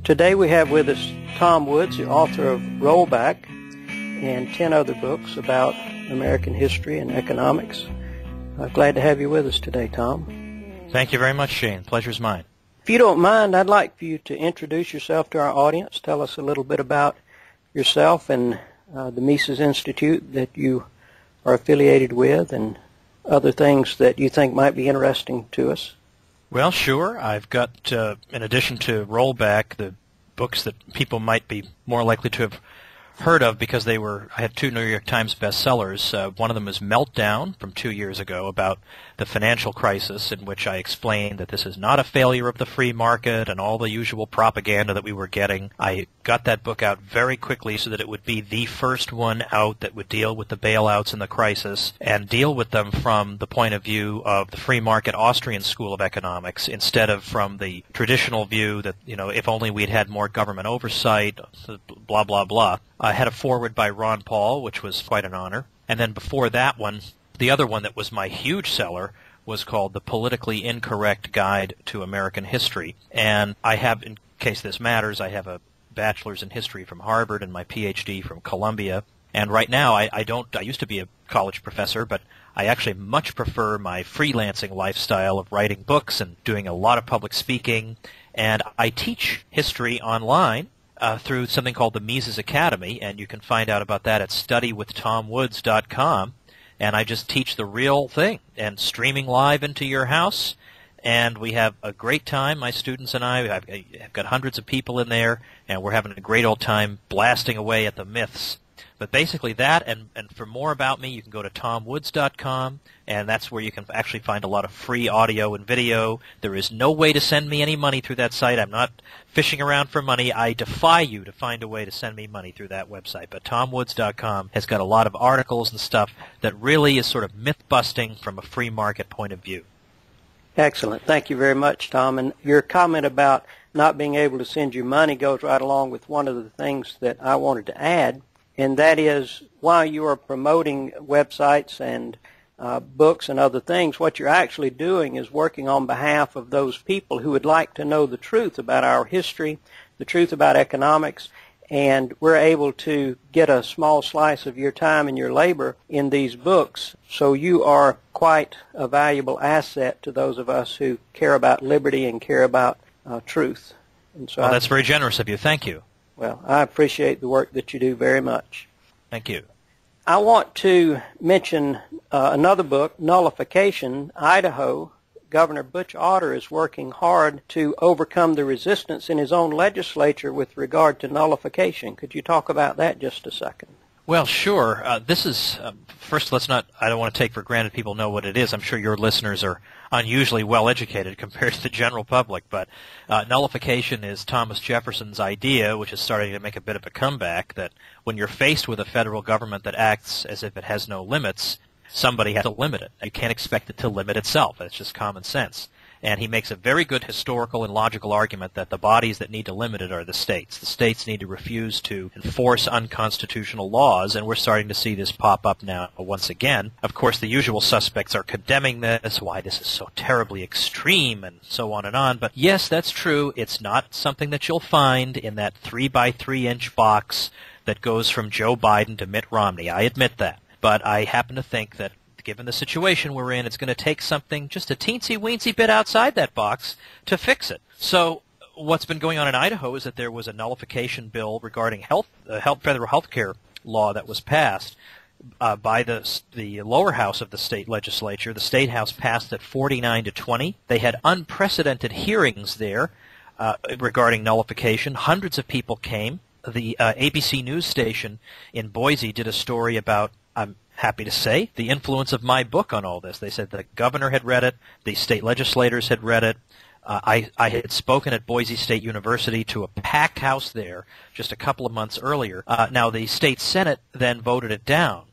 Today we have with us Tom Woods, the author of Rollback and 10 other books about American history and economics. Glad to have you with us today, Tom. Thank you very much, Shane. Pleasure's mine. If you don't mind, I'd like for you to introduce yourself to our audience. Tell us a little bit about yourself and the Mises Institute that you are affiliated with and other things that you think might be interesting to us. Well, sure. I've got, in addition to Rollback, the books that people might be more likely to have heard of because I had 2 New York Times bestsellers. One of them is Meltdown from 2 years ago about the financial crisis, in which I explained that this is not a failure of the free market and all the usual propaganda that we were getting. I got that book out very quickly so that it would be the first one out that would deal with the bailouts and the crisis and deal with them from the point of view of the free market Austrian school of economics instead of from the traditional view that, if only we'd had more government oversight, blah, blah, blah. I had a foreword by Ron Paul, which was quite an honor. And then before that one, the other one that was my huge seller was called The Politically Incorrect Guide to American History. And I have, in case this matters, I have a bachelor's in history from Harvard and my PhD from Columbia. And right now I used to be a college professor, but I actually much prefer my freelancing lifestyle of writing books and doing a lot of public speaking. And I teach history online through something called the Mises Academy, and you can find out about that at studywithtomwoods.com. And I just teach the real thing and streaming live into your house. And we have a great time, my students and I. I've got hundreds of people in there, and we're having a great old time blasting away at the myths. But basically that, and for more about me, you can go to tomwoods.com, and that's where you can actually find a lot of free audio and video. There is no way to send me any money through that site. I'm not fishing around for money. I defy you to find a way to send me money through that website. But tomwoods.com has got a lot of articles and stuff that really is sort of myth-busting from a free market point of view. Excellent. Thank you very much, Tom. And your comment about not being able to send you money goes right along with one of the things that I wanted to add. And that is, while you are promoting websites and books and other things, what you're actually doing is working on behalf of those people who would like to know the truth about our history, the truth about economics, and we're able to get a small slice of your time and your labor in these books. So you are quite a valuable asset to those of us who care about liberty and care about truth. And so that's very generous of you. Thank you. Well, I appreciate the work that you do very much. Thank you. I want to mention another book, Nullification, Idaho. Governor Butch Otter is working hard to overcome the resistance in his own legislature with regard to nullification. Could you talk about that just a second? Well, sure. This is, first, I don't want to take for granted people know what it is. I'm sure your listeners are unusually well-educated compared to the general public, but nullification is Thomas Jefferson's idea, which is starting to make a bit of a comeback, that when you're faced with a federal government that acts as if it has no limits, somebody has to limit it. You can't expect it to limit itself. That's just common sense. And he makes a very good historical and logical argument that the bodies that need to limit it are the states. The states need to refuse to enforce unconstitutional laws, and we're starting to see this pop up now once again. Of course, the usual suspects are condemning this, why this is so terribly extreme, and so on and on. But yes, that's true. It's not something that you'll find in that 3-by-3-inch box that goes from Joe Biden to Mitt Romney. I admit that. But I happen to think that given the situation we're in, it's going to take something just a teensy-weensy bit outside that box to fix it. So what's been going on in Idaho is that there was a nullification bill regarding federal health care law that was passed by the lower house of the state legislature. The state house passed it 49-20. They had unprecedented hearings there regarding nullification. Hundreds of people came. The ABC News station in Boise did a story about, I'm happy to say, the influence of my book on all this. They said the governor had read it, the state legislators had read it. I had spoken at Boise State University to a packed house there just a couple of months earlier. Now, the state Senate then voted it down.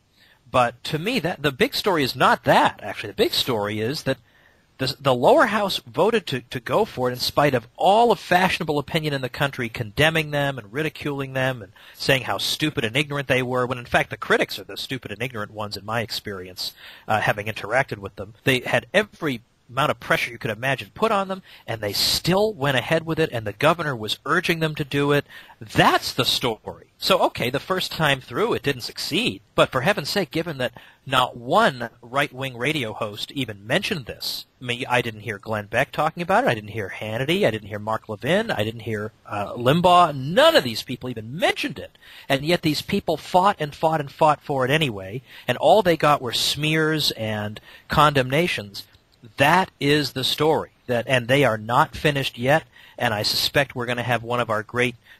But to me, the big story is not that, actually. The big story is that the lower house voted to go for it in spite of all of fashionable opinion in the country condemning them and ridiculing them and saying how stupid and ignorant they were, when in fact the critics are the stupid and ignorant ones in my experience, having interacted with them. They had every amount of pressure you could imagine put on them, and they still went ahead with it, and the governor was urging them to do it. That's the story. So, okay, the first time through it didn't succeed, but for heaven's sake, given that not one right-wing radio host even mentioned this, I mean, I didn't hear Glenn Beck talking about it, I didn't hear Hannity, I didn't hear Mark Levin, I didn't hear Limbaugh, none of these people even mentioned it, and yet these people fought and fought and fought for it anyway, and all they got were smears and condemnations. That is the story, and they are not finished yet, and I suspect we're going to have one of our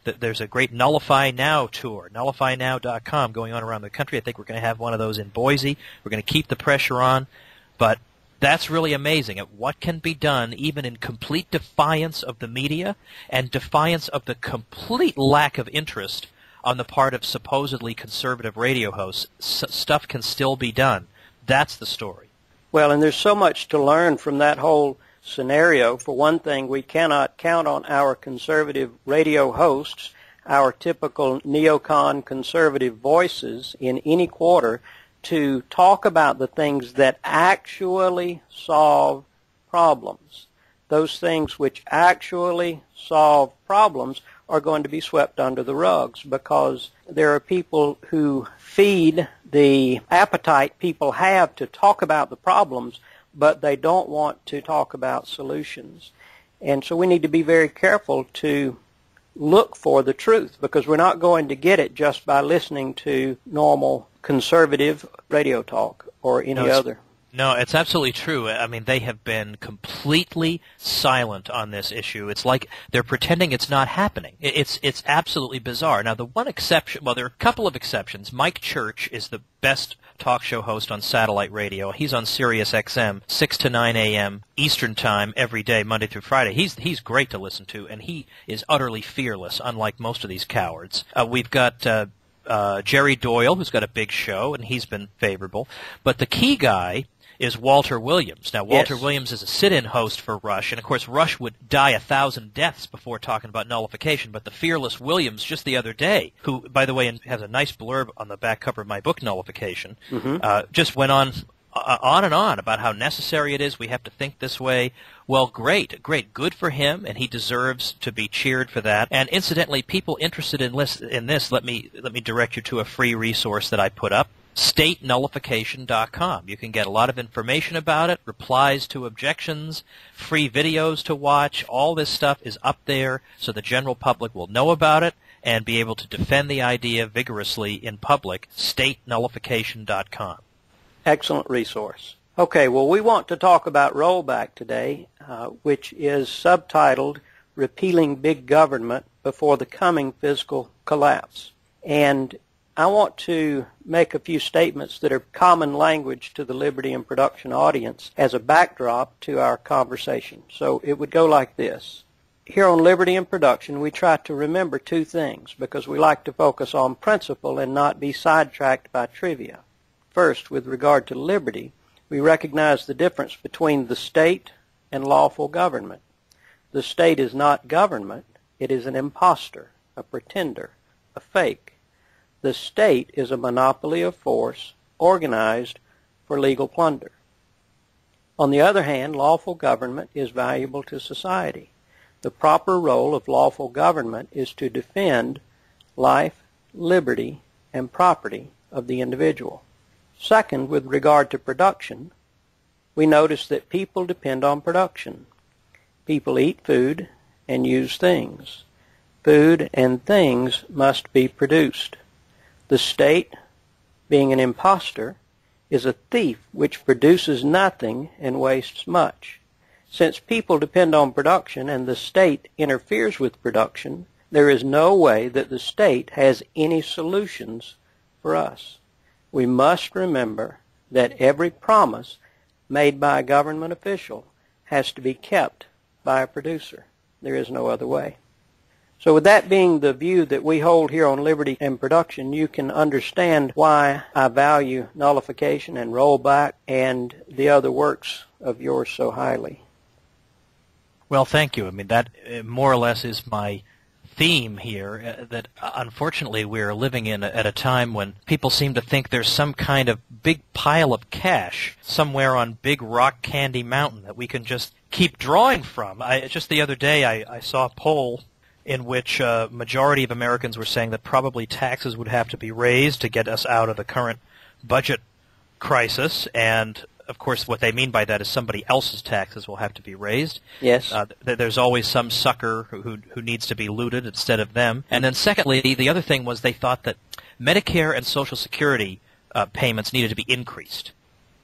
there's a great Nullify Now tour, nullifynow.com, going on around the country. I think we're going to have one of those in Boise. We're going to keep the pressure on, but that's really amazing at what can be done even in complete defiance of the media and defiance of the complete lack of interest on the part of supposedly conservative radio hosts. Stuff can still be done. That's the story. Well, and there's so much to learn from that whole scenario. For one thing, we cannot count on our conservative radio hosts, our typical neocon conservative voices in any quarter, to talk about the things that actually solve problems. Those things which actually solve problems are going to be swept under the rugs because there are people who feed the appetite people have to talk about the problems, but they don't want to talk about solutions. And so we need to be very careful to look for the truth because we're not going to get it just by listening to normal conservative radio talk or any other. No, it's absolutely true. I mean, they have been completely silent on this issue. It's like they're pretending it's not happening. It's absolutely bizarre. Now, the one exception, well, there are a couple of exceptions. Mike Church is the best talk show host on satellite radio. He's on Sirius XM, 6 to 9 a.m. Eastern Time every day, Monday through Friday. He's great to listen to, and he is utterly fearless, unlike most of these cowards. We've got Jerry Doyle, who's got a big show, and he's been favorable. But the key guy is Walter Williams. Now, Walter Williams is a sit-in host for Rush, and of course Rush would die 1,000 deaths before talking about nullification, but the fearless Williams just the other day, who, by the way, has a nice blurb on the back cover of my book, Nullification, just went on and on about how necessary it is, we have to think this way. Well, great, good for him, and he deserves to be cheered for that. And incidentally, people interested in this, let me direct you to a free resource that I put up, statenullification.com. You can get a lot of information about it, replies to objections, free videos to watch. All this stuff is up there so the general public will know about it and be able to defend the idea vigorously in public, statenullification.com. Excellent resource. Okay, well, we want to talk about Rollback today, which is subtitled Repealing Big Government Before the Coming Fiscal Collapse. And I want to make a few statements that are common language to the Liberty and Production audience as a backdrop to our conversation. So it would go like this. Here on Liberty and Production, we try to remember two things because we like to focus on principle and not be sidetracked by trivia. First, with regard to liberty, we recognize the difference between the state and lawful government. The state is not government. It is an impostor, a pretender, a fake. The state is a monopoly of force organized for legal plunder. On the other hand, lawful government is valuable to society. The proper role of lawful government is to defend life, liberty, and property of the individual. Second, with regard to production, we notice that people depend on production. People eat food and use things. Food and things must be produced. The state, being an impostor, is a thief which produces nothing and wastes much. Since people depend on production and the state interferes with production, there is no way that the state has any solutions for us. We must remember that every promise made by a government official has to be kept by a producer. There is no other way. So with that being the view that we hold here on Liberty and Production, you can understand why I value Nullification and Rollback and the other works of yours so highly. Well, thank you. I mean, that more or less is my theme here that unfortunately we're living in at a time when people seem to think there's some kind of big pile of cash somewhere on Big Rock Candy Mountain that we can just keep drawing from. Just the other day I saw a poll in which a majority of Americans were saying that probably taxes would have to be raised to get us out of the current budget crisis, and of course, what they mean by that is somebody else's taxes will have to be raised. Yes. There's always some sucker who needs to be looted instead of them. And then secondly, the other thing was they thought that Medicare and Social Security payments needed to be increased.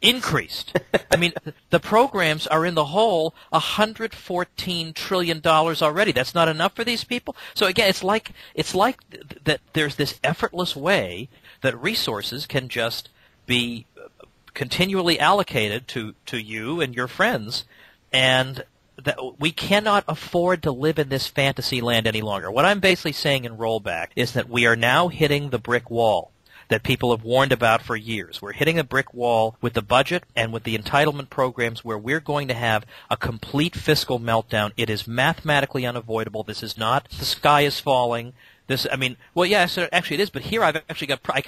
I mean, the programs are in the hole $114 trillion already. That's not enough for these people. So again, it's like that there's this effortless way that resources can just be continually allocated to you and your friends, and that we cannot afford to live in this fantasy land any longer. What I'm basically saying in Rollback is that we are now hitting the brick wall that people have warned about for years. We're hitting a brick wall with the budget and with the entitlement programs where we're going to have a complete fiscal meltdown. It is mathematically unavoidable. This is not the sky is falling. Yes, actually it is, but here I can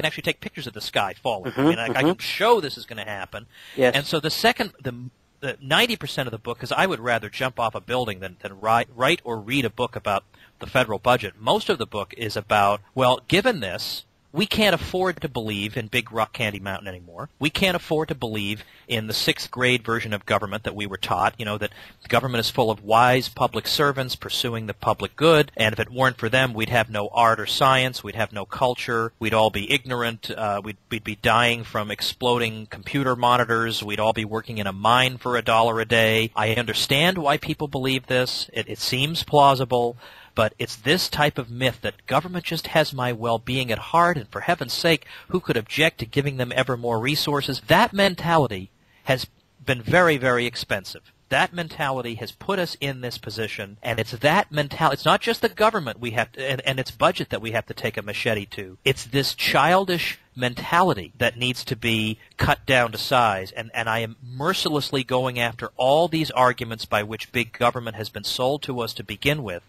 actually take pictures of the sky falling. I can show this is going to happen. Yes. And so the 90% of the book, because I would rather jump off a building than write or read a book about the federal budget. Most of the book is about, well, given this, we can't afford to believe in Big Rock Candy Mountain anymore. We can't afford to believe in the sixth grade version of government that we were taught, that the government is full of wise public servants pursuing the public good, and if it weren't for them, we'd have no art or science, we'd have no culture, we'd all be ignorant, we'd be dying from exploding computer monitors, we'd all be working in a mine for $1 a day. I understand why people believe this. It seems plausible. But it's this type of myth that government just has my well-being at heart, and for heaven's sake, who could object to giving them ever more resources? That mentality has been very, very expensive. That mentality has put us in this position, and it's that mentality. It's not just the government we have to, and its budget that we have to take a machete to. It's this childish mentality that needs to be cut down to size, and I am mercilessly going after all these arguments by which big government has been sold to us to begin with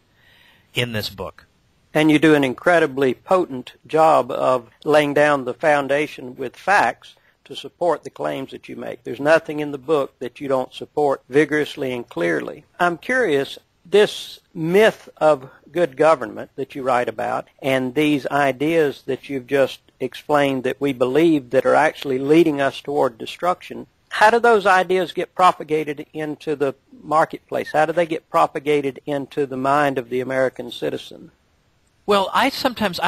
in this book. And you do an incredibly potent job of laying down the foundation with facts to support the claims that you make. There's nothing in the book that you don't support vigorously and clearly. I'm curious, this myth of good government that you write about and these ideas that you've just explained that we believe that are actually leading us toward destruction, how do those ideas get propagated into the marketplace? How do they get propagated into the mind of the American citizen? Well, I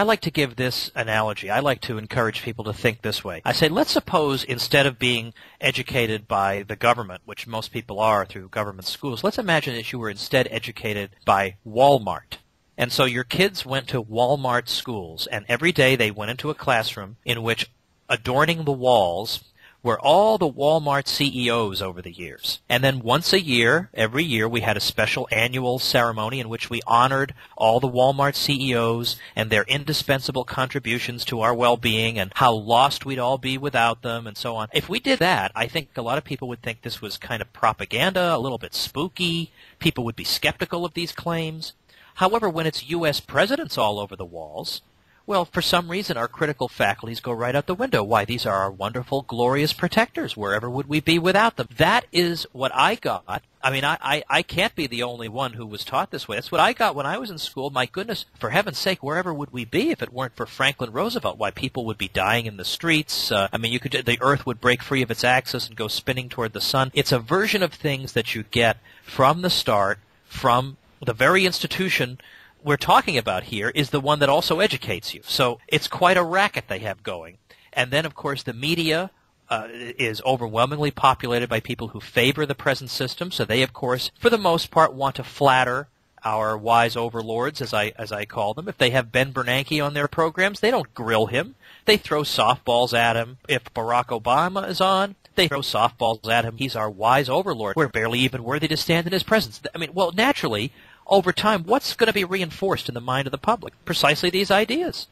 like to give this analogy. I like to encourage people to think this way. I say, let's suppose instead of being educated by the government, which most people are through government schools, let's imagine that you were instead educated by Walmart. And so your kids went to Walmart schools, and every day they went into a classroom in which adorning the walls were all the Walmart CEOs over the years. And then once a year, every year, we had a special annual ceremony in which we honored all the Walmart CEOs and their indispensable contributions to our well-being and how lost we'd all be without them and so on. If we did that, I think a lot of people would think this was kind of propaganda, a little bit spooky. People would be skeptical of these claims. However, when it's U.S. presidents all over the walls, well, for some reason, our critical faculties go right out the window. Why, these are our wonderful, glorious protectors. Wherever would we be without them? That is what I got. I mean, I can't be the only one who was taught this way. That's what I got when I was in school. My goodness, for heaven's sake, wherever would we be if it weren't for Franklin Roosevelt? Why, people would be dying in the streets. The earth would break free of its axis and go spinning toward the sun. It's a version of things that you get from the start, from the very institution we're talking about here is the one that also educates you. So it's quite a racket they have going. And then, of course, the media is overwhelmingly populated by people who favor the present system. So they, of course, for the most part, want to flatter our wise overlords, as I call them. If they have Ben Bernanke on their programs, they don't grill him. They throw softballs at him. If Barack Obama is on, they throw softballs at him. He's our wise overlord. We're barely even worthy to stand in his presence. I mean, well, naturally, over time, what's going to be reinforced in the mind of the public? Precisely these ideas.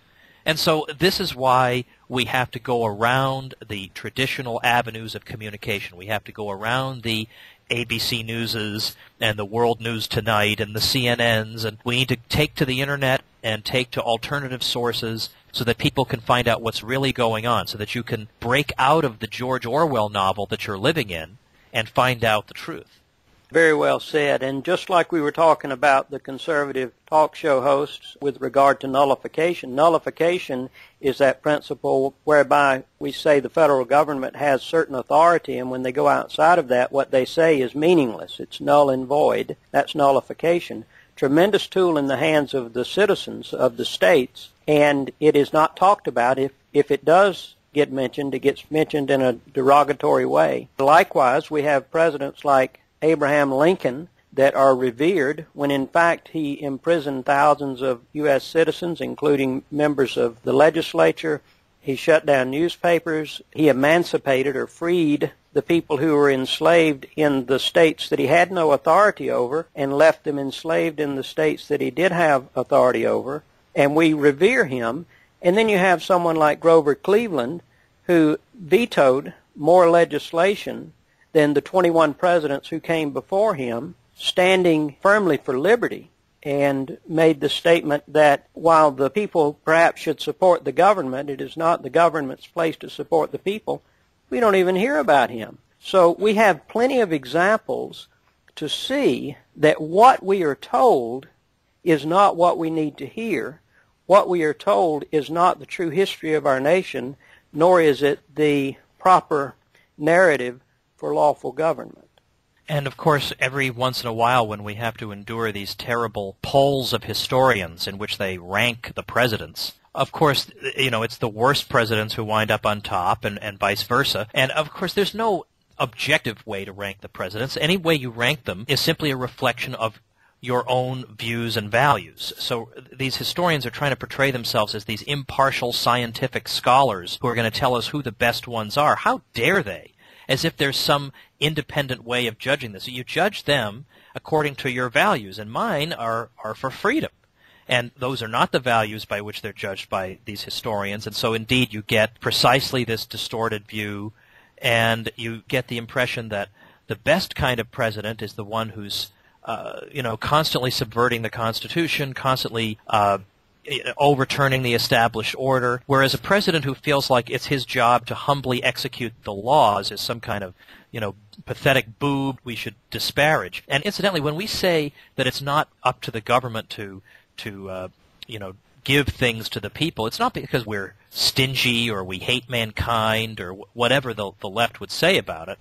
And so this is why we have to go around the traditional avenues of communication. We have to go around the ABC Newses and the World News Tonight and the CNNs, and we need to take to the Internet and take to alternative sources so that people can find out what's really going on, so that you can break out of the George Orwell novel that you're living in and find out the truth. Very well said. And just like we were talking about the conservative talk show hosts with regard to nullification, nullification is that principle whereby we say the federal government has certain authority, and when they go outside of that, what they say is meaningless. It's null and void. That's nullification. Tremendous tool in the hands of the citizens of the states, and it is not talked about. If it does get mentioned, it gets mentioned in a derogatory way. Likewise, we have presidents like Abraham Lincoln that are revered when in fact he imprisoned thousands of U.S. citizens, including members of the legislature. He shut down newspapers. He emancipated or freed the people who were enslaved in the states that he had no authority over and left them enslaved in the states that he did have authority over. And we revere him. And then you have someone like Grover Cleveland who vetoed more legislation than the 21 presidents who came before him, standing firmly for liberty, and made the statement that while the people perhaps should support the government, it is not the government's place to support the people. We don't even hear about him. So we have plenty of examples to see that what we are told is not what we need to hear. What we are told is not the true history of our nation, nor is it the proper narrative for lawful government. And of course, every once in a while when we have to endure these terrible polls of historians in which they rank the presidents, of course, it's the worst presidents who wind up on top and vice versa. And of course, there's no objective way to rank the presidents. Any way you rank them is simply a reflection of your own views and values. So these historians are trying to portray themselves as these impartial scientific scholars who are going to tell us who the best ones are. How dare they? As if there's some independent way of judging this. You judge them according to your values, and mine are for freedom. And those are not the values by which they're judged by these historians. And so indeed you get precisely this distorted view, and you get the impression that the best kind of president is the one who's constantly subverting the Constitution, constantly overturning the established order, whereas a president who feels like it's his job to humbly execute the laws is some kind of, pathetic boob we should disparage. And incidentally, when we say that it's not up to the government to give things to the people, it's not because we're stingy or we hate mankind or whatever the left would say about it.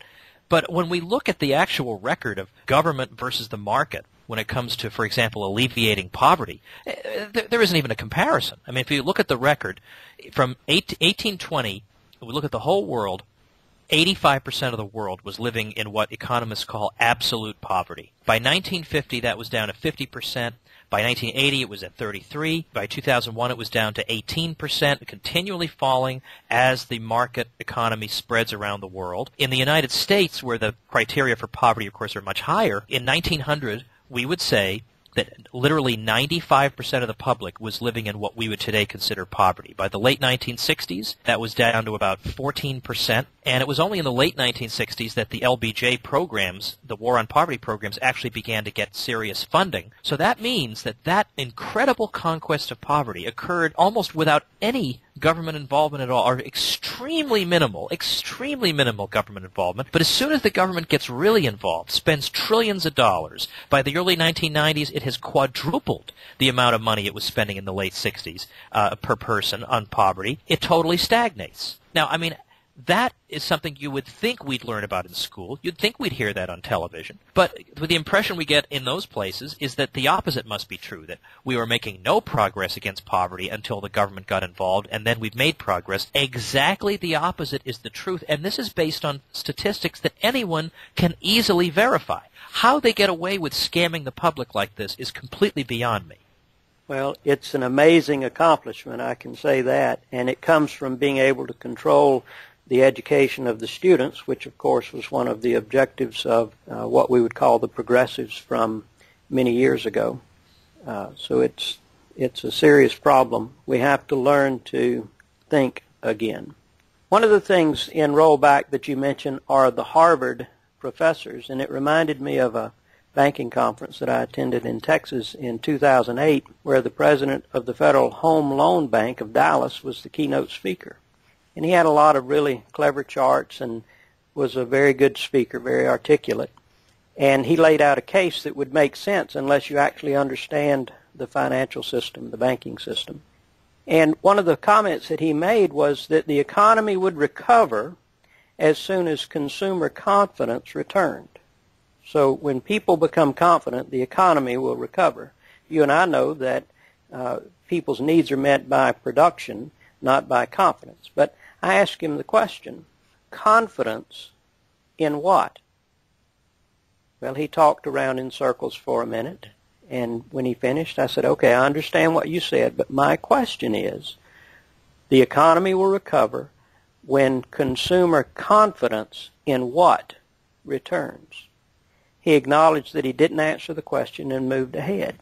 But when we look at the actual record of government versus the market, when it comes to, for example, alleviating poverty, there isn't even a comparison. I mean, if you look at the record, from 1820, we look at the whole world, 85% of the world was living in what economists call absolute poverty. By 1950, that was down to 50%. By 1980, it was at 33%. By 2001, it was down to 18%, continually falling as the market economy spreads around the world. In the United States, where the criteria for poverty, of course, are much higher, in 1900, we would say that literally 95% of the public was living in what we would today consider poverty. By the late 1960s, that was down to about 14%, and it was only in the late 1960s that the LBJ programs, the War on Poverty programs, actually began to get serious funding. So that means that incredible conquest of poverty occurred almost without any government involvement at all, or extremely minimal government involvement. But as soon as the government gets really involved, spends trillions of dollars, by the early 1990s it has quadrupled the amount of money it was spending in the late 60s per person on poverty. It totally stagnates. Now, I mean, that is something you would think we'd learn about in school. You'd think we'd hear that on television. But the impression we get in those places is that the opposite must be true, that we were making no progress against poverty until the government got involved, and then we've made progress. Exactly the opposite is the truth, and this is based on statistics that anyone can easily verify. How they get away with scamming the public like this is completely beyond me. Well, it's an amazing accomplishment, I can say that, and it comes from being able to control the education of the students, which of course was one of the objectives of what we would call the progressives from many years ago. So it's a serious problem. We have to learn to think again. One of the things in Rollback that you mentioned are the Harvard professors, and it reminded me of a banking conference that I attended in Texas in 2008, where the president of the Federal Home Loan Bank of Dallas was the keynote speaker. And he had a lot of really clever charts and was a very good speaker, very articulate. And he laid out a case that would make sense unless you actually understand the financial system, the banking system. And one of the comments that he made was that the economy would recover as soon as consumer confidence returned. So when people become confident, the economy will recover. You and I know that people's needs are met by production, not by confidence. But I asked him the question, confidence in what? Well, he talked around in circles for a minute, and when he finished, I said, okay, I understand what you said, but my question is, the economy will recover when consumer confidence in what returns? He acknowledged that he didn't answer the question and moved ahead.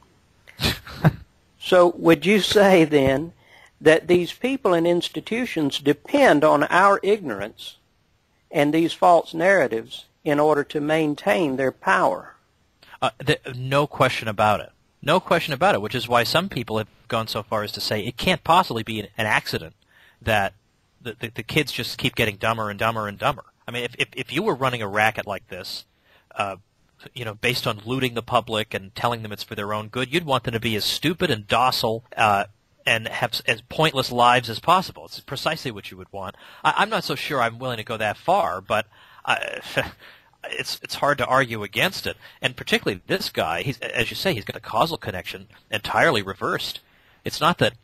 So would you say then that these people and institutions depend on our ignorance and these false narratives in order to maintain their power? No question about it. No question about it, which is why some people have gone so far as to say it can't possibly be an accident that the kids just keep getting dumber and dumber and dumber. I mean, if you were running a racket like this, based on looting the public and telling them it's for their own good, you'd want them to be as stupid and docile and have as pointless lives as possible. It's precisely what you would want. I'm not so sure I'm willing to go that far, but it's hard to argue against it. And particularly this guy, as you say, he's got a causal connection entirely reversed. It's not that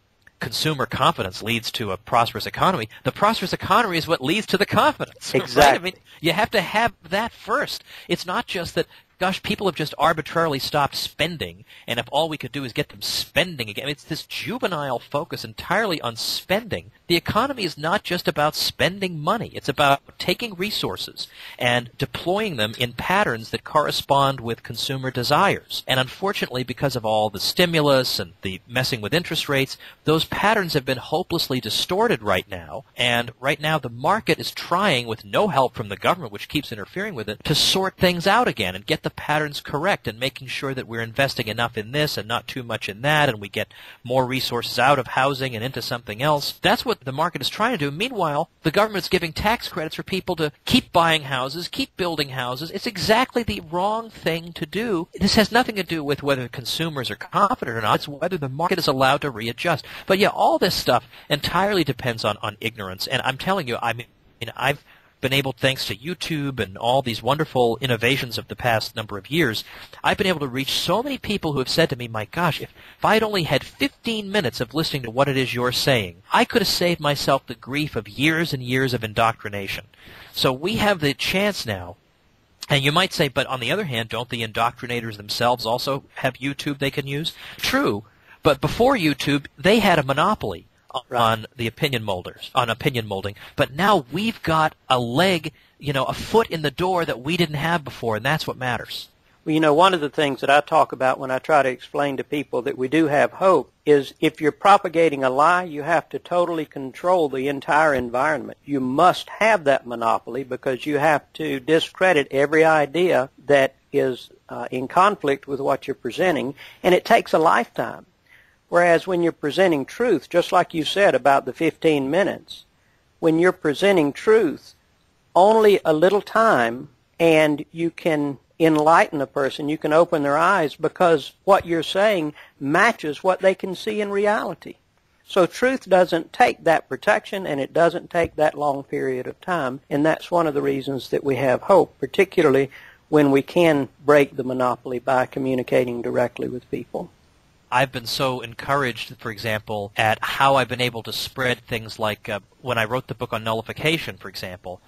consumer confidence leads to a prosperous economy. The prosperous economy is what leads to the confidence. Exactly. Right? I mean, you have to have that first. It's not just that, gosh, people have just arbitrarily stopped spending, and if all we could do is get them spending again. It's this juvenile focus entirely on spending. The economy is not just about spending money. It's about taking resources and deploying them in patterns that correspond with consumer desires. And unfortunately, because of all the stimulus and the messing with interest rates, those patterns have been hopelessly distorted right now. And right now the market is trying, with no help from the government, which keeps interfering with it, to sort things out again and get the patterns correct and making sure that we're investing enough in this and not too much in that, and we get more resources out of housing and into something else. That's what the market is trying to do. Meanwhile, the government's giving tax credits for people to keep buying houses, keep building houses. It's exactly the wrong thing to do. This has nothing to do with whether consumers are confident or not. It's whether the market is allowed to readjust. But yeah, all this stuff entirely depends on ignorance. And I'm telling you, I've been able, thanks to YouTube and all these wonderful innovations of the past number of years, I've been able to reach so many people who have said to me, my gosh, if I'd only had 15 minutes of listening to what it is you're saying, I could have saved myself the grief of years and years of indoctrination. So we have the chance now. And you might say, but on the other hand, don't the indoctrinators themselves also have YouTube they can use? True, but before YouTube, they had a monopoly on the opinion molding. But now we've got a leg, a foot in the door that we didn't have before, and that's what matters. Well, one of the things that I talk about when I try to explain to people that we do have hope is if you're propagating a lie, you have to totally control the entire environment. You must have that monopoly because you have to discredit every idea that is in conflict with what you're presenting, and it takes a lifetime. Whereas when you're presenting truth, just like you said about the 15 minutes, when you're presenting truth, only a little time and you can enlighten a person, you can open their eyes because what you're saying matches what they can see in reality. So truth doesn't take that protection and it doesn't take that long period of time, and that's one of the reasons that we have hope, particularly when we can break the monopoly by communicating directly with people. I've been so encouraged, for example, at how I've been able to spread things like when I wrote the book on nullification, for example,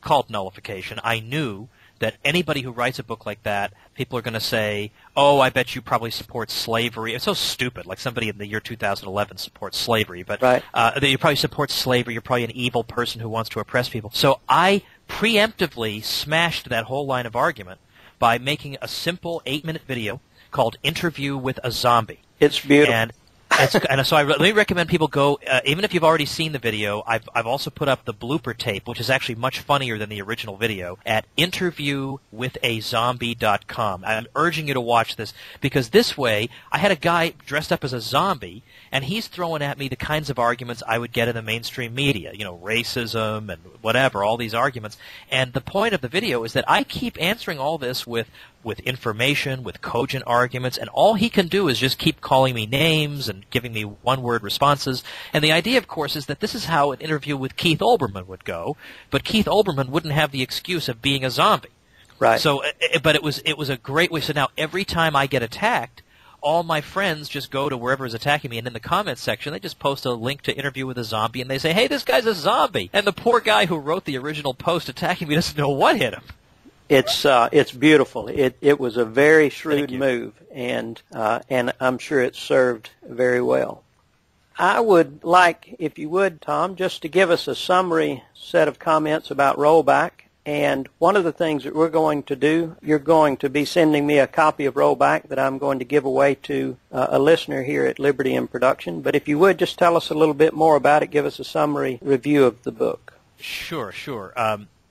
called Nullification, I knew that anybody who writes a book like that, people are going to say, oh, I bet you probably support slavery. It's so stupid, like somebody in the year 2011 supports slavery. But right. That you probably support slavery. You're probably an evil person who wants to oppress people. So I preemptively smashed that whole line of argument by making a simple 8-minute video called Interview with a Zombie. It's beautiful. And And so let me recommend people go, even if you've already seen the video, I've also put up the blooper tape, which is actually much funnier than the original video, at interviewwithazombie.com. I'm urging you to watch this, because this way, I had a guy dressed up as a zombie, and he's throwing at me the kinds of arguments I would get in the mainstream media, racism and whatever, all these arguments. And the point of the video is that I keep answering all this with information, with cogent arguments, and all he can do is just keep calling me names and giving me one-word responses. And the idea, of course, is that this is how an interview with Keith Olbermann would go, but Keith Olbermann wouldn't have the excuse of being a zombie. Right. So, but it was a great way. So now every time I get attacked, all my friends just go to wherever is attacking me, and in the comments section, they just post a link to Interview with a Zombie, and they say, hey, this guy's a zombie. And the poor guy who wrote the original post attacking me doesn't know what hit him. It's beautiful. It was a very shrewd move, and I'm sure it served very well. I would like, if you would, Tom, just to give us a summary set of comments about Rollback. And one of the things that we're going to do, you're going to be sending me a copy of Rollback that I'm going to give away to a listener here at Liberty in Production. But if you would, just tell us a little bit more about it. Give us a summary review of the book. Sure.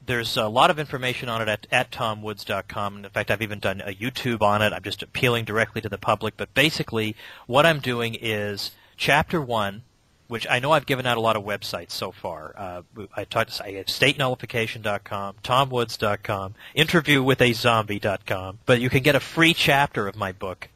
There's a lot of information on it at tomwoods.com. In fact, I've even done a YouTube on it. I'm just appealing directly to the public. But basically, what I'm doing is Chapter 1, which I know I've given out a lot of websites so far. I have statenullification.com, tomwoods.com, interviewwithazombie.com. But you can get a free chapter of my book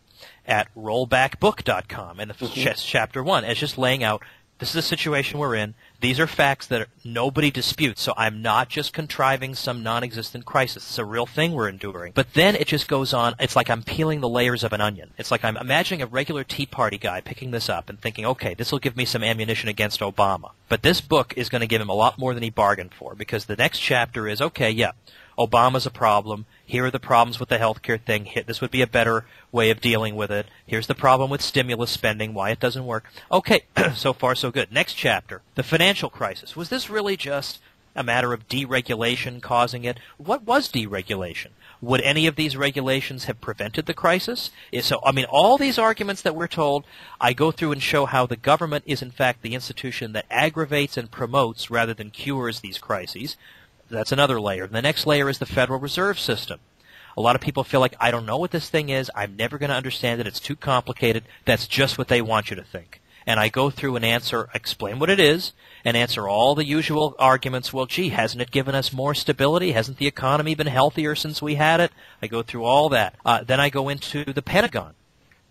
at rollbackbook.com. And the Chapter 1 is just laying out, this is the situation we're in. These are facts that nobody disputes, so I'm not just contriving some non-existent crisis. It's a real thing we're enduring. But then it just goes on. It's like I'm peeling the layers of an onion. It's like I'm imagining a regular Tea Party guy picking this up and thinking, okay, this will give me some ammunition against Obama. But this book is going to give him a lot more than he bargained for, because the next chapter is, okay, yeah, Obama's a problem. Here are the problems with the healthcare thing. This would be a better way of dealing with it. Here's the problem with stimulus spending, why it doesn't work. Okay, so far so good. Next chapter, the financial crisis. Was this really just a matter of deregulation causing it? What was deregulation? Would any of these regulations have prevented the crisis? So, all these arguments that we're told, I go through and show how the government is in fact the institution that aggravates and promotes rather than cures these crises. That's another layer. The next layer is the Federal Reserve System. A lot of people feel like, I don't know what this thing is. I'm never going to understand it. It's too complicated. That's just what they want you to think. And I go through and explain what it is, and answer all the usual arguments. Well, gee, hasn't it given us more stability? Hasn't the economy been healthier since we had it? I go through all that. Then I go into the Pentagon,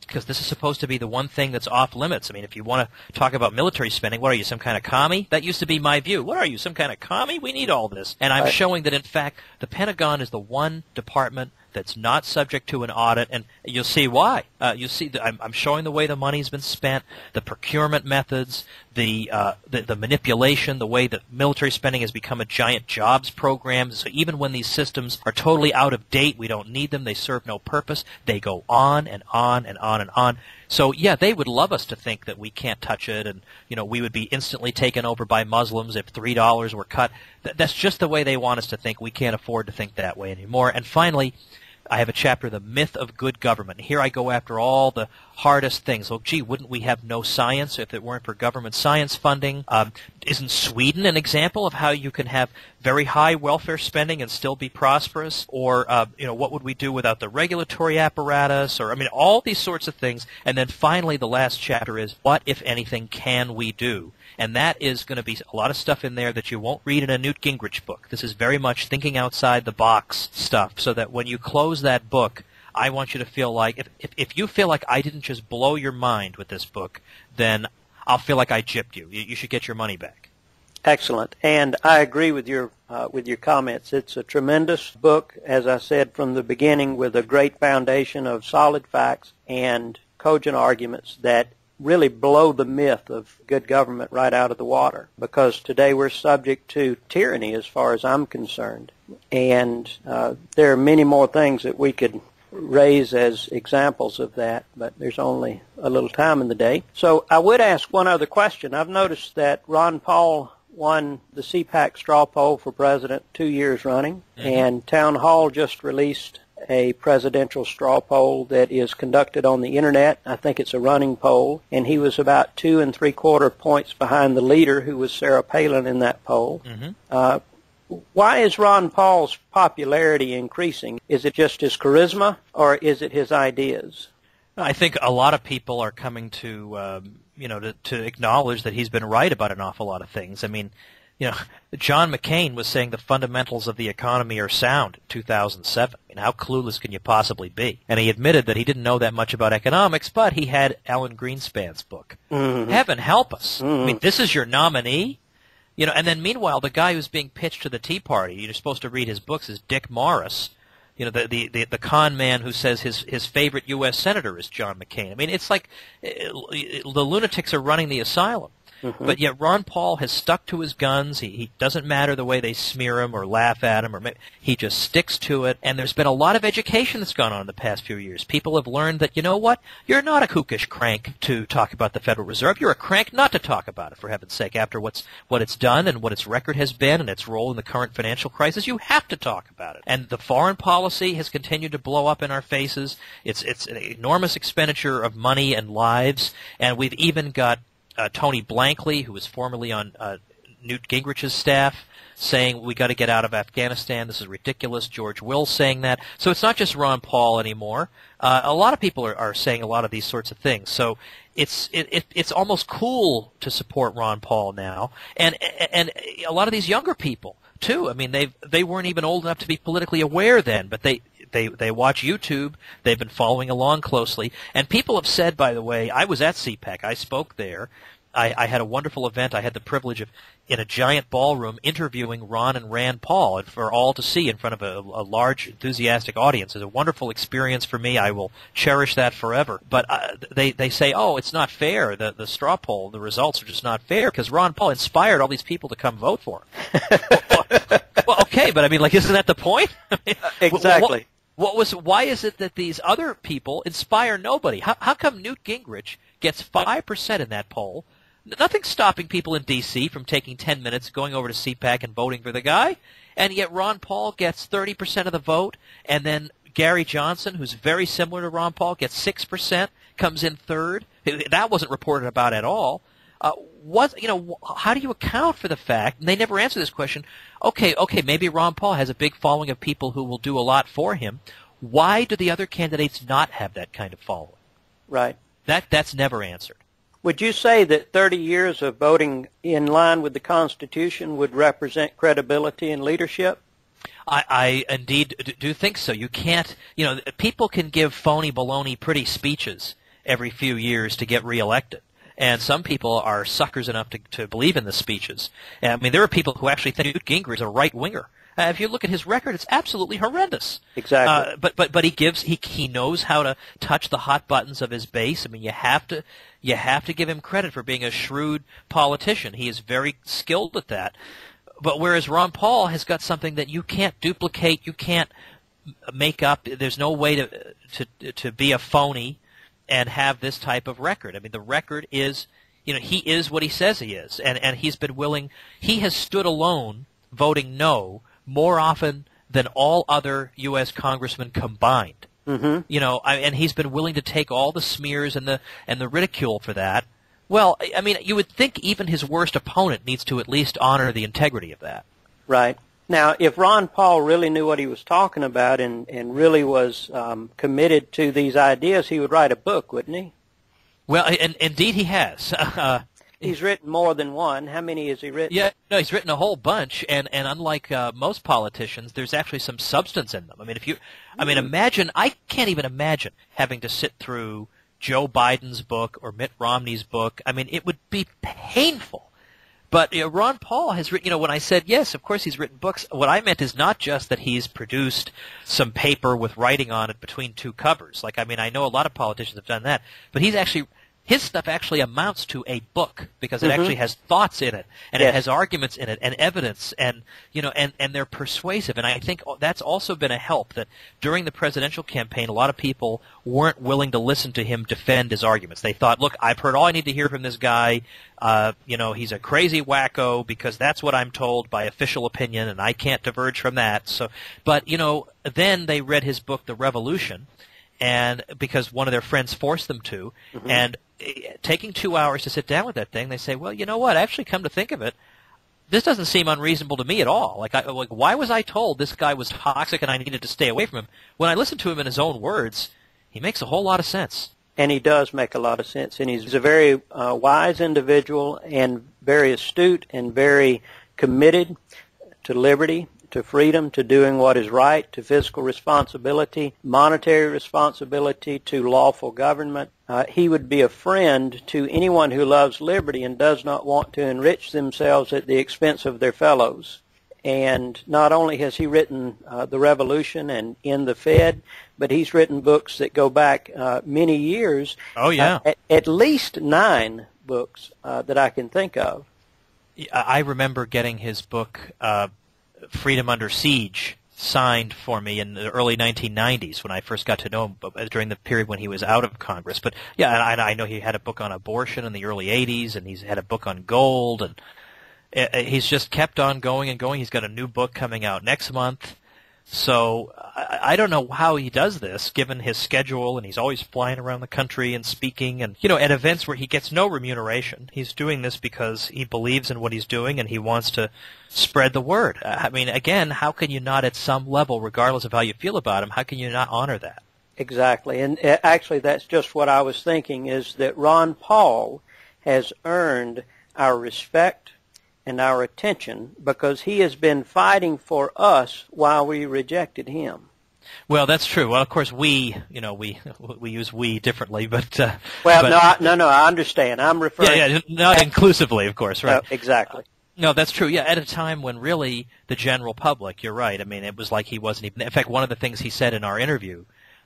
because this is supposed to be the one thing that's off limits. If you want to talk about military spending, what are you, some kind of commie? That used to be my view. What are you, some kind of commie? We need all this. And I'm showing that, in fact, the Pentagon is the one department that's not subject to an audit, and you'll see why. You see, I'm showing the way the money's been spent, the procurement methods, the manipulation, the way that military spending has become a giant jobs program. So even when these systems are totally out of date, we don't need them, they serve no purpose, they go on and on and on and on. So, yeah, they would love us to think that we can't touch it, and, we would be instantly taken over by Muslims if $3 were cut. That's just the way they want us to think. We can't afford to think that way anymore. And finally, I have a chapter, The Myth of Good Government. Here I go after all the hardest things. Well, gee, wouldn't we have no science if it weren't for government science funding? Isn't Sweden an example of how you can have very high welfare spending and still be prosperous? Or, what would we do without the regulatory apparatus? Or, all these sorts of things. And then finally, the last chapter is, what, if anything, can we do? And that is going to be a lot of stuff in there that you won't read in a Newt Gingrich book. This is very much thinking outside the box stuff, so that when you close that book, I want you to feel like, if you feel like I didn't just blow your mind with this book, then I'll feel like I gypped you. You should get your money back. Excellent. And I agree with your comments. It's a tremendous book, as I said from the beginning, with a great foundation of solid facts and cogent arguments that really blow the myth of good government right out of the water, because today we're subject to tyranny as far as I'm concerned. And there are many more things that we could raise as examples of that, but there's only a little time in the day. So I would ask one other question. I've noticed that Ron Paul won the CPAC straw poll for president 2 years running, and Town Hall just released a presidential straw poll that is conducted on the Internet. I think it's a running poll, and he was about 2 3/4 points behind the leader, who was Sarah Palin, in that poll. Why is Ron Paul's popularity increasing? Is it just his charisma, or is it his ideas? I think a lot of people are coming to, to acknowledge that he's been right about an awful lot of things. I mean, John McCain was saying the fundamentals of the economy are sound in 2007. I mean, how clueless can you possibly be? And he admitted that he didn't know that much about economics, but he had Alan Greenspan's book. Heaven help us. I mean, this is your nominee? And then meanwhile, the guy who's being pitched to the Tea Party, you're supposed to read his books, is Dick Morris, the con man who says his favorite U.S. senator is John McCain. I mean, it's like the lunatics are running the asylum. But yet Ron Paul has stuck to his guns. He doesn't matter the way they smear him or laugh at him, he just sticks to it. And there's been a lot of education that's gone on in the past few years. People have learned that, you know what, you're not a kookish crank to talk about the Federal Reserve. You're a crank not to talk about it, for heaven's sake. After what it's done and what its record has been and its role in the current financial crisis, you have to talk about it. And the foreign policy has continued to blow up in our faces. It's an enormous expenditure of money and lives, and we've even got Tony Blankley, who was formerly on Newt Gingrich's staff, saying we got to get out of Afghanistan. This is ridiculous. George Will saying that. So it's not just Ron Paul anymore. A lot of people are saying a lot of these sorts of things. So it's almost cool to support Ron Paul now, and a lot of these younger people too. I mean, they weren't even old enough to be politically aware then, but they watch YouTube. They've been following along closely. And people have said, by the way, I was at CPAC. I spoke there. I had a wonderful event. I had the privilege of, in a giant ballroom, interviewing Ron and Rand Paul, and for all to see in front of a large, enthusiastic audience. It's a wonderful experience for me. I will cherish that forever. But they say, oh, it's not fair. The straw poll, the results are just not fair because Ron Paul inspired all these people to come vote for him. Well, okay, but I mean, isn't that the point? I mean, exactly. Why is it that these other people inspire nobody? How come Newt Gingrich gets 5% in that poll? Nothing's stopping people in D.C. from taking 10 minutes, going over to CPAC and voting for the guy, and yet Ron Paul gets 30% of the vote, and then Gary Johnson, who's very similar to Ron Paul, gets 6%, comes in third. That wasn't reported about at all. How do you account for the fact, and they never answer this question, okay, maybe Ron Paul has a big following of people who will do a lot for him. Why do the other candidates not have that kind of following? Right. That's never answered. Would you say that 30 years of voting in line with the Constitution would represent credibility and leadership? I indeed do think so. You can't, people can give phony baloney pretty speeches every few years to get reelected. And some people are suckers enough to believe in the speeches. And, I mean, there are people who actually think Newt Gingrich is a right-winger. If you look at his record, it's absolutely horrendous. Exactly. But he knows how to touch the hot buttons of his base. I mean, you have to give him credit for being a shrewd politician. He is very skilled at that. But whereas Ron Paul has got something that you can't duplicate, you can't make up. There's no way to be a phony and have this type of record. I mean, the record is, he is what he says he is, and he's been willing. He has stood alone voting no more often than all other U.S. congressmen combined. And he's been willing to take all the smears and the ridicule for that. Well, I mean, you would think even his worst opponent needs to at least honor the integrity of that. Right. Now, if Ron Paul really knew what he was talking about and really was committed to these ideas, he would write a book, wouldn't he? Well, and indeed he has. He's written more than one. How many has he written? Yeah, no, he's written a whole bunch, and unlike most politicians, there's actually some substance in them. I mean, imagine, I can't even imagine having to sit through Joe Biden's book or Mitt Romney's book. I mean, it would be painful. But Ron Paul has written, when I said, yes, of course he's written books, what I meant is not just that he's produced some paper with writing on it between two covers. I know a lot of politicians have done that, but he's actually his stuff actually amounts to a book because it actually has thoughts in it, and it has arguments in it, and evidence, and and they're persuasive. And I think that's also been a help that during the presidential campaign, a lot of people weren't willing to listen to him defend his arguments. They thought, look, I've heard all I need to hear from this guy. He's a crazy wacko because that's what I'm told by official opinion, and I can't diverge from that. So, but then they read his book, The Revolution, and because one of their friends forced them to, and taking 2 hours to sit down with that thing, they say, well, you know what? Actually, come to think of it, this doesn't seem unreasonable to me at all. Like, why was I told this guy was toxic and I needed to stay away from him? When I listen to him in his own words, he makes a whole lot of sense. And he does make a lot of sense, and he's a very wise individual and very astute and very committed to liberty, to freedom, to doing what is right, to fiscal responsibility, monetary responsibility, to lawful government. He would be a friend to anyone who loves liberty and does not want to enrich themselves at the expense of their fellows. And not only has he written The Revolution and In the Fed, but he's written books that go back many years. Oh, yeah. At least 9 books that I can think of. I remember getting his book, Freedom Under Siege, signed for me in the early 1990s when I first got to know him during the period when he was out of Congress. But, yeah, I know he had a book on abortion in the early 80s, and he's had a book on gold, and he's just kept on going and going. He's got a new book coming out next month. So I don't know how he does this, given his schedule, and he's always flying around the country and speaking, and at events where he gets no remuneration. He's doing this because he believes in what he's doing, and he wants to spread the word. I mean, again, how can you not at some level, regardless of how you feel about him, how can you not honor that? Exactly, and actually that's just what I was thinking, is that Ron Paul has earned our respect and our attention because he has been fighting for us while we rejected him. Well, that's true. Well, of course, we use we differently, but no, I understand. I'm referring. Not inclusively, of course, right? Exactly. No, that's true. Yeah, at a time when really the general public, you're right. I mean, it was like he wasn't even. In fact, one of the things he said in our interview,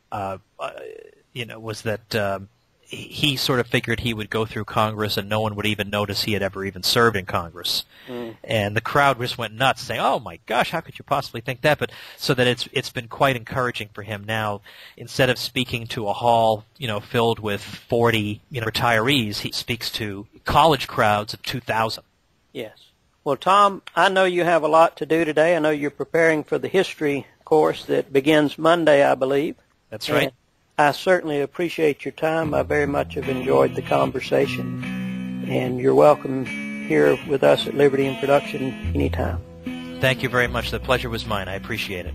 was that. He sort of figured he would go through Congress and no one would even notice he had ever even served in Congress. And the crowd just went nuts saying, oh my gosh, how could you possibly think that? But so that it's been quite encouraging for him now. Instead of speaking to a hall, filled with 40, retirees, he speaks to college crowds of 2,000. Yes. Well, Tom, I know you have a lot to do today. I know you're preparing for the history course that begins Monday, I believe. That's right. I certainly appreciate your time. I very much have enjoyed the conversation. And you're welcome here with us at Liberty in Production anytime. Thank you very much. The pleasure was mine. I appreciate it.